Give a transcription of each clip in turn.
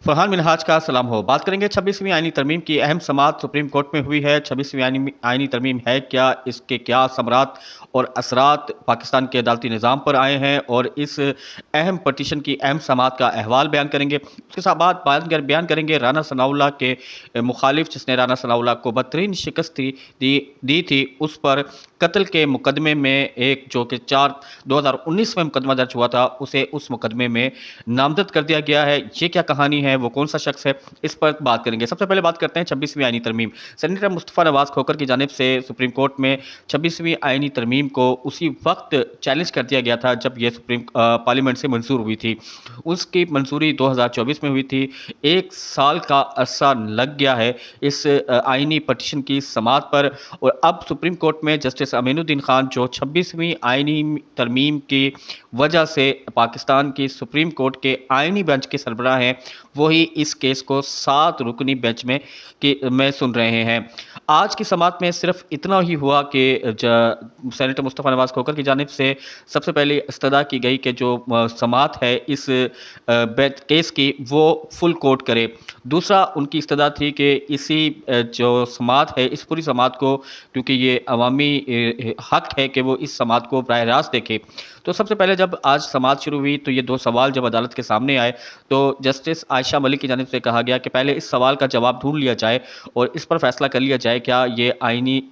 फरहान मिनहाज का सलाम हो। बात करेंगे 26वीं आईनी तरमीम की। अहम समाअत सुप्रीम कोर्ट में हुई है। 26वीं आईनी तरमीम है क्या, इसके क्या समरात और असरात पाकिस्तान के अदालती निज़ाम पर आए हैं, और इस अहम पटिशन की अहम समाअत का अहवाल बयान करेंगे। उसके साथ बाद बयान करेंगे राना सनाउल्लाह के मुखालिफ, जिसने राना सनाउल्लाह को बदतरीन शिकस्त दी थी, उस पर कत्ल के मुकदमे में एक जो कि 2019 में मुकदमा दर्ज हुआ था, उसे उस मुकदमे में नामजद कर दिया गया है। ये क्या कहानी है, वो कौन सा शख्स है, इस पर बात करेंगे। सबसे पहले बात करते हैं 26वीं आईनी तरमीम। सेनेटर मुस्तफ़ा नवाज खोकर की जानिब से सुप्रीम कोर्ट में 26वीं आईनी तरमीम को उसी वक्त चैलेंज कर दिया गया था जब यह पार्लियामेंट से मंजूर हुई थी। उसकी मंजूरी 2024 में हुई थी। 1 साल का अरसा लग गया है इस आईनी पटिशन की समाअत पर, और अब सुप्रीम कोर्ट में जस्टिस अमीनुद्दीन खान, जो 26वीं आईनी तरमीम की वजह से पाकिस्तान की सुप्रीम कोर्ट के आईनी बेंच के सरबराह हैं, वही इस केस को 7 रुकनी बेंच में सुन रहे हैं। आज की समाअत में सिर्फ इतना ही हुआ कि सेनेटर मुस्तफ़ा नवाज खोकर की जानिब से सबसे पहले इस्तदा की गई कि जो समाअत है इस केस की, वो फुल कोर्ट करे। दूसरा उनकी इस्तदा थी कि इसी जो समाअत है, इस पूरी समाअत को, क्योंकि ये अवामी हक है कि वो इस समाअत को बराह रास्त देखे। तो सबसे पहले जब आज समाअत शुरू हुई तो ये 2 सवाल जब अदालत के सामने आए, तो जस्टिस आयशा मलिक की जानिब से कहा गया कि पहले इस सवाल का जवाब ढूंढ लिया जाए और इस पर फैसला कर लिया जाए क्या ये आईनी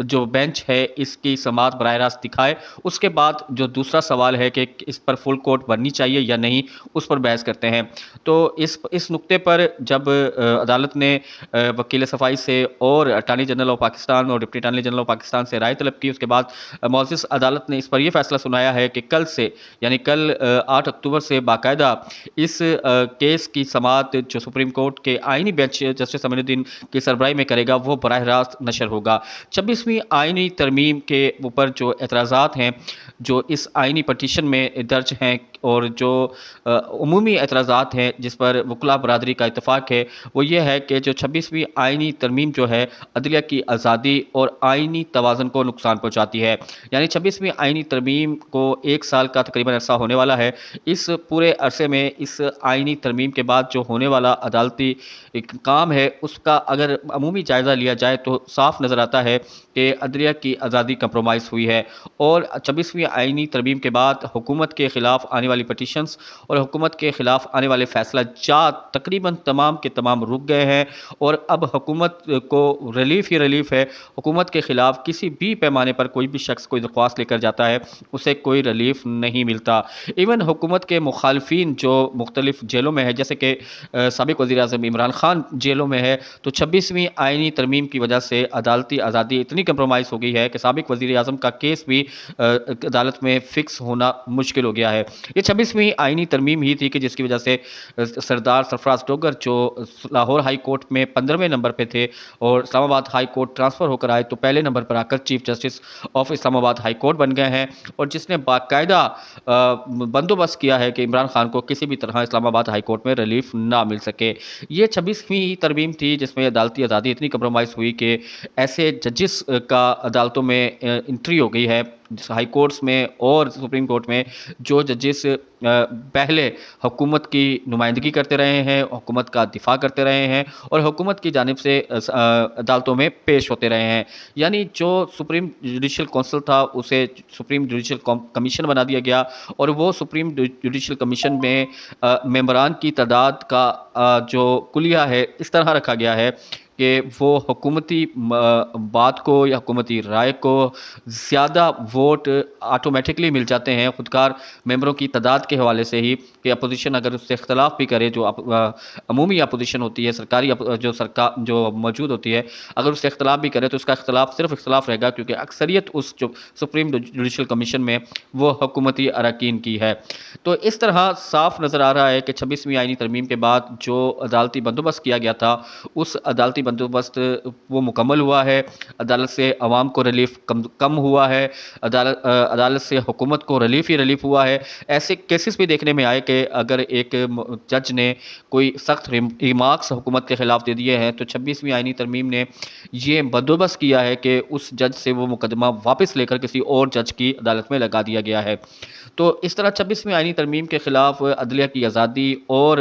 जो बेंच है इसकी समाअत बराह रास्त दिखाए। उसके बाद जो दूसरा सवाल है कि इस पर फुल कोर्ट बननी चाहिए या नहीं, उस पर बहस करते हैं। तो इस नुक्ते पर जब अदालत ने वकील सफाई से और अटार्नी जनरल ऑफ पाकिस्तान और deputy attorney general of Pakistan से राय तलब की, उसके बाद मौजिज़ अदालत ने इस पर यह फैसला सुनाया है कि कल से, यानी कल 8 अक्टूबर से बाकायदा इस केस की समाअत जो सुप्रीम कोर्ट के आईनी बेंच जस्टिस अमीनुद्दीन की सरबराही में करेगा, वो बराह रास्त नशर होगा। 26वीं आईनी तरमीम के ऊपर जो एतराज़ात हैं, जो इस आईनी पटिशन में दर्ज हैं, और जो उमूमी एतराज़ात हैं जिस पर वकला बरादरी का इत्तफ़ाक़ है, वो ये है कि जो 26वीं आईनी तरमीम जो है अदलिया की आज़ादी और आईनी तवाज़ुन को नुकसान पहुँचाती है। यानी 26वीं आईनी तरमीम को 1 साल का तकरीबन अरसा होने वाला है। इस पूरे अरसे में इस आईनी तरमीम के बाद जो होने वाला अदालती एक काम है, उसका अगर अमूमी जायज़ा लिया जाए तो साफ नज़र आता है कि अदलिया की आज़ादी कंप्रोमाइज़ हुई है। और 26वीं आईनी तरमीम के बाद हुकूमत के ख़िलाफ़ आने वाली पटिशन्स और हुकूमत के ख़िलाफ़ आने वाले फ़ैसला जात तकरीबन तमाम के तमाम रुक गए हैं, और अब हुकूमत को रिलीफ़ ही रिलीफ़ है। हुकूमत के ख़िलाफ़ किसी भी पैमाने पर कोई भी शख्स कोई दरख्वास्त लेकर जाता है, उसे कोई रिलीफ़ नहीं मिलता। इवन हुकूमत के मुखालफिन जो मुख्तलिफ़ जेलों में है, जैसे कि साबिक़ वज़ीर-ए-आज़म इमरान खान जेलों में है, तो 26वीं आईनी तरमीम की वजह से अदालती आज़ादी इतनी कंप्रोमाइज़ हो गई है कि साबिक़ वज़ीर-ए-आज़म का केस भी अदालत में फ़िक्स होना मुश्किल हो गया है। ये 26वीं आईनी तरमीम ही थी कि जिसकी वजह से सरदार सरफराज डोगर, जो लाहौर हाई कोर्ट में 15वें नंबर पे थे और इस्लामाबाद हाई कोर्ट ट्रांसफ़र होकर आए, तो पहले नंबर पर आकर chief justice of Islamabad high court बन गए हैं, और जिसने बाकायदा बंदोबस्त किया है कि इमरान खान को किसी भी तरह इस्लामाबाद हाई कोर्ट में रिलीफ ना मिल सके। ये 26वीं तरमीम थी जिसमें अदालती आज़ादी इतनी कंप्रोमाइज़ हुई कि ऐसे जजेस का अदालतों में एंट्री हो गई है हाई कोर्ट्स में और सुप्रीम कोर्ट में, जो जजेस पहले हुकूमत की नुमाइंदगी करते रहे हैं, हुकूमत का दिफा करते रहे हैं और हुकूमत की जानिब से अदालतों में पेश होते रहे हैं। यानी जो सुप्रीम जुडिशल कौंसिल था, उसे सुप्रीम जुडिशल कमीशन बना दिया गया, और वो सुप्रीम जुडिशल कमीशन में मेंबरान की तादाद का जो कुलिया है, इस तरह रखा गया है कि वो हुकूमती बात को या हुकूमती राय को ज़्यादा वोट ऑटोमेटिकली मिल जाते हैं खुदकार मेंबरों की तादाद के हवाले से ही, कि अपोजिशन अगर उससे इख्तलाफ भी करे, जो अमूमी अपोजिशन होती है, सरकारी सरकार जो मौजूद होती है, अगर उससे इख्तलाफ भी करे तो उसका इख्तलाफ सिर्फ इख्तलाफ रहेगा, क्योंकि अक्सरियत उस जो सुप्रीम जुडिशल कमीशन में वो हुकूमती अरकान की है। तो इस तरह साफ नज़र आ रहा है कि 26वीं आईनी तरमीम के बाद जो अदालती बंदोबस्त किया गया था, उस अदालती बंदोबस्त वो मुकम्मल हुआ है, अदालत से अवाम को रिलीफ कम हुआ है, अदालत से हुकूमत को रिलीफ ही रिलीफ हुआ है। ऐसे केसेस भी देखने में आए कि अगर एक जज ने कोई सख्त रिमार्क्स हुकूमत के खिलाफ दे दिए हैं तो 26वीं आईनी तरमीम ने ये बंदोबस्त किया है कि उस जज से वो मुकदमा वापस लेकर किसी और जज की अदालत में लगा दिया गया है। तो इस तरह 26वीं आईनी तरमीम के खिलाफ अदलिया की आज़ादी और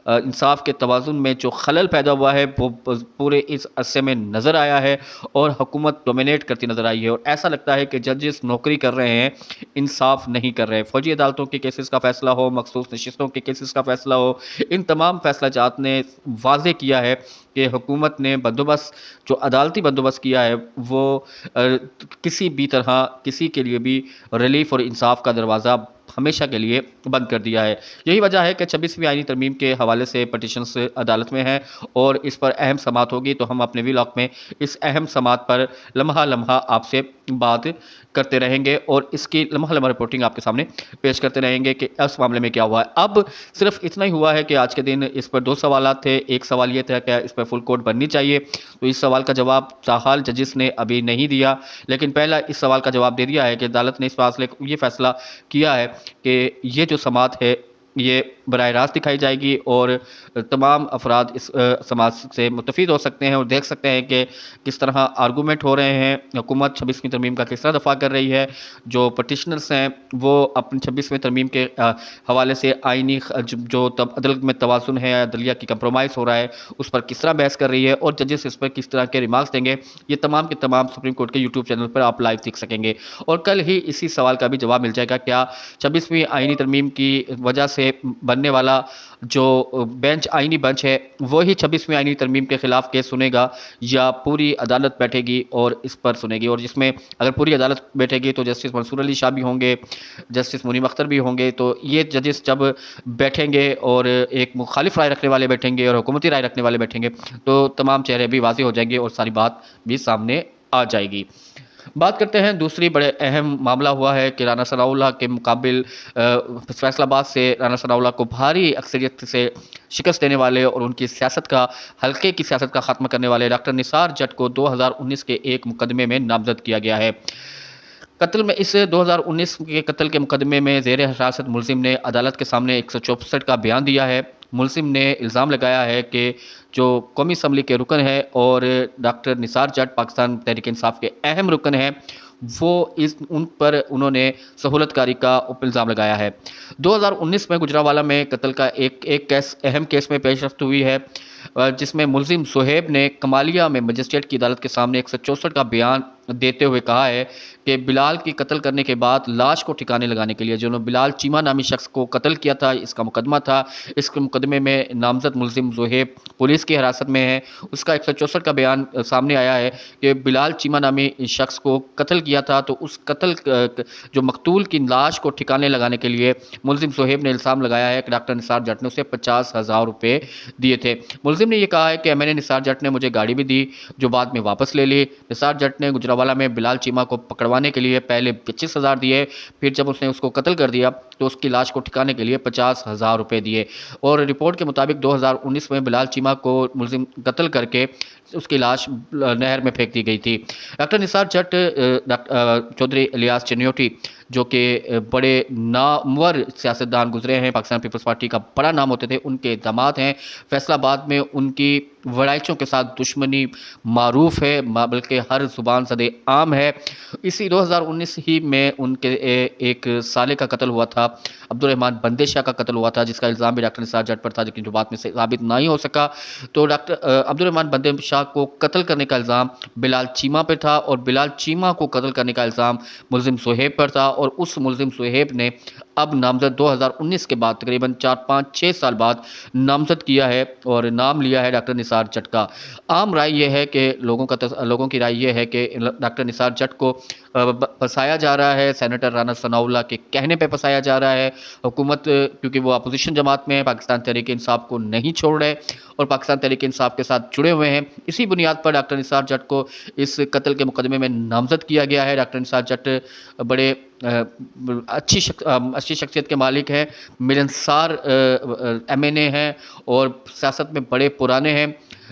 इंसाफ के तवाज़ुन में जो खलल पैदा हुआ है वो पूरे इस अरसे में नज़र आया है और हुकूमत डोमिनेट करती नज़र आई है। और ऐसा लगता है कि जजेस नौकरी कर रहे हैं, इंसाफ नहीं कर रहे हैं। फौजी अदालतों के केसेस का फैसला हो, मखसूस नशिस्तों के केसेस का फैसला हो, इन तमाम फैसला जात ने वाज़े किया है कि हुकूमत ने बंदोबस्त जो अदालती बंदोबस्त किया है वो किसी भी तरह किसी के लिए भी रिलीफ और इंसाफ का दरवाज़ा हमेशा के लिए बंद कर दिया है। यही वजह है कि 26वीं आईनी तरमीम के हवाले से पटिशन्स अदालत में हैं और इस पर अहम समाअत होगी, तो हम अपने व्लॉग में इस अहम समाअत पर लम्हा लम्हा आपसे बात करते रहेंगे और इसकी लम्हा लम्हा रिपोर्टिंग आपके सामने पेश करते रहेंगे कि इस मामले में क्या हुआ है। अब सिर्फ इतना ही हुआ है कि आज के दिन इस पर 2 सवालात थे। एक सवाल ये था कि इस पर फुल कोर्ट बननी चाहिए, तो इस सवाल का जवाब ताहाल जजिस ने अभी नहीं दिया, लेकिन पहला इस सवाल का जवाब दे दिया है कि अदालत ने ये फैसला किया है कि ये जो समाअत है ये बराह रास्त दिखाई जाएगी और तमाम अफराद इस समाज से मुतफिद हो सकते हैं और देख सकते हैं कि किस तरह आर्गूमेंट हो रहे हैं, हुकूमत 26वीं तरमीम का किस तरह दफा कर रही है, जो पटिशनर्स हैं वो अपनी 26वीं तरमीम के हवाले से आइनी जो अदालत में तवाज़ुन है, अदलिया की कंप्रोमाइज़ हो रहा है, उस पर किस तरह बहस कर रही है और जजेस इस पर किस तरह के रिमार्क्स देंगे, ये तमाम के तमाम सुप्रीम कोर्ट के यूट्यूब चैनल पर आप लाइव देख सकेंगे। और कल ही इसी सवाल का भी जवाब मिल जाएगा, क्या 26वीं आइनी तरमीम की वजह से बनने वाला जो बेंच आईनी बेंच है वही 26वीं आईनी तरमीम के खिलाफ केस सुनेगा या पूरी अदालत बैठेगी और इस पर सुनेगी। और जिसमें अगर पूरी अदालत बैठेगी तो जस्टिस मंसूर अली शाह भी होंगे, जस्टिस मुनीम अख्तर भी होंगे, तो ये जजेस जब बैठेंगे और एक मुखालिफ राय रखने वाले बैठेंगे और हुकूमती राय रखने वाले बैठेंगे तो तमाम चेहरे भी वाज़ेह हो जाएंगे और सारी बात भी सामने आ जाएगी। बात करते हैं दूसरी बड़े अहम मामला हुआ है कि राना सनाउल्लाह के मुकाबिल फैसलाबाद से राना सनाउल्लाह को भारी अक्सरियत से शिकस्त देने वाले और उनकी सियासत का हल्के की सियासत का ख़त्म करने वाले डॉक्टर निसार जट को 2019 के एक मुकदमे में नामजद किया गया है। कत्ल में इस 2019 के कत्ल के मुकदमे में ज़ेर हिरासत मुलजिम ने अदालत के सामने 164 का बयान दिया है। मुलजिम ने इल्ज़ाम लगाया है कि जो कौमी असम्बली के रुकन है और डॉक्टर निसार जट पाकिस्तान तहरीक इंसाफ के अहम रुकन हैं, वो उन पर उन्होंने सहूलतकारी का इल्ज़ाम लगाया है। 2019 में गुजरावाला में कत्ल का एक केस अहम केस में पेशरफ्त हुई है जिसमें मुलजिम सुहेब ने कमालिया में मजिस्ट्रेट की अदालत के सामने 164 का बयान देते हुए कहा है कि बिलाल की कत्ल करने के बाद लाश को ठिकाने लगाने के लिए जिन्होंने बिलाल चीमा नामी शख्स को कत्ल किया था, इसका मुकदमा था, इसके मुकदमे में नामजद मुलजिम सुहेब पुलिस की हिरासत में है। उसका 164 का बयान सामने आया है कि बिलाल चीमा नामी शख्स को कत्ल किया था, तो उस कत्ल जो मकतूल की लाश को ठिकाने लगाने के लिए मुलजिम सुहेब ने इल्ज़ाम लगाया है कि डॉक्टर निसार जट ने उसे 50,000 रुपये दिए थे। मुलजिम ने यह कहा है कि मैंने निसार जट ने मुझे गाड़ी भी दी जो बाद में वापस ले ली। निसार जट ने गुजरावाला में बिलाल चीमा को पकड़वाने के लिए पहले 25,000 दिए, फिर जब उसने उसको कत्ल कर दिया तो उसकी लाश को ठिकाने के लिए 50,000 रुपये दिए। और रिपोर्ट के मुताबिक 2019 में बिलाल चीमा को मुलजिम कत्ल करके उसकी लाश नहर में फेंक दी गई थी। डॉक्टर निसार जट चौधरी इलियास चनियोटी जो कि बड़े नामवर सियासतदान गुजरे हैं, पाकिस्तान पीपल्स पार्टी का बड़ा नाम होते थे, उनके दामाद हैं। फैसलाबाद में उनकी वड़ाइचों के साथ दुश्मनी मारूफ है, बल्कि हर जुबान सदे आम है। इसी 2019 ही में उनके एक साले का कत्ल हुआ था, अब्दुर्रहमान बंदे शाह का कत्ल हुआ था, जिसका इल्ज़ाम भी डॉक्टर निसार जट पर था, लेकिन जो बाद में साबित नहीं हो सका। तो डॉक्टर अब्दुर्रहमान बंदे शाह को कत्ल करने का इल्ज़ाम बिलाल चीमा पर था और बिलाल चीमा को कत्ल करने का इल्ज़ाम मुलजिम सुहेब पर था। और उस मुलजिम सुहेब ने अब नामजद 2019 के बाद तकरीबन 4-5-6 साल बाद नामजद किया है और नाम लिया है डॉक्टर निसार जट का। आम राय यह है कि लोगों की राय यह है कि डॉक्टर निसार जट को फंसाया जा रहा है, सेनेटर राना सनाउल्लाह के कहने पे फंसाया जा रहा है। हुकूमत क्योंकि वो अपोजिशन जमात में है, पाकिस्तान तहरीक इंसाफ को नहीं छोड़ रहे और पाकिस्तान तहरीक इंसाफ के साथ जुड़े हुए हैं। इसी बुनियाद पर डॉक्टर निसार जट को इस कत्ल के मुकदमे में नामजद किया गया है। डॉक्टर निसार जट बड़े अच्छी शख्सियत के मालिक हैं, मिलनसार MNA हैं और सियासत में बड़े पुराने हैं।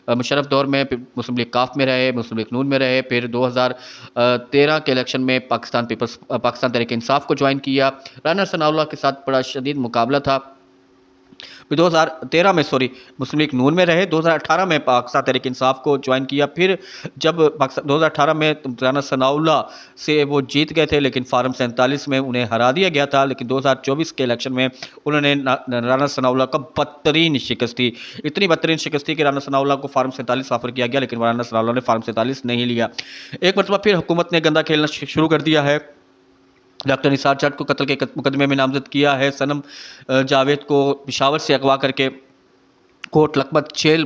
مشرف دور میں مسلم لیگ کاف میں رہے، مسلم لیگ نون میں رہے، پھر 2013 کے الیکشن میں پاکستان تحریک انصاف کو جوائن کیا۔ رانا ثناء اللہ کے ساتھ بڑا شدید مقابلہ تھا۔ 2013 میں مسلم لیگ نون میں رہے، 2018 میں پاکستان تحریک انصاف کو جوائن کیا۔ پھر جب 2018 میں رانا ثناء اللہ سے وہ جیت گئے تھے، لیکن فارم 47 میں انہیں ہرا دیا گیا تھا، لیکن 2024 کے الیکشن میں انہوں نے رانا ثناء اللہ کا بدترین شکست تھی، اتنی بدترین شکست تھی کہ رانا ثناء اللہ کو فارم 47 آفر کیا گیا، لیکن رانا ثناء اللہ نے فارم 47 نہیں لیا۔ ایک مرتبہ پھر حکومت نے گندا کھیلنا شروع کر دیا ہے۔ ڈاکٹر نثار جٹ کو قتل کے مقدمے میں نامزد کیا ہے۔ صنم جاوید کو پشاور سے اغوا کر کے کوٹ لکھپت جیل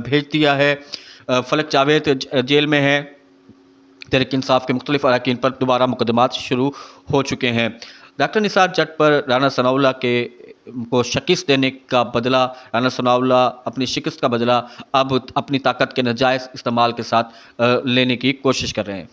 بھیج دیا ہے۔ فلک جاوید جیل میں ہے۔ تحریک انصاف کے مختلف اراکین پر دوبارہ مقدمات شروع ہو چکے ہیں۔ ڈاکٹر نثار جٹ پر رانا ثناء اللہ کو شکست دینے کا بدلہ، رانا ثناء اللہ اپنی شکست کا بدلہ اب اپنی طاقت کے ناجائز استعمال کے ساتھ لینے کی کوشش کر رہے ہیں۔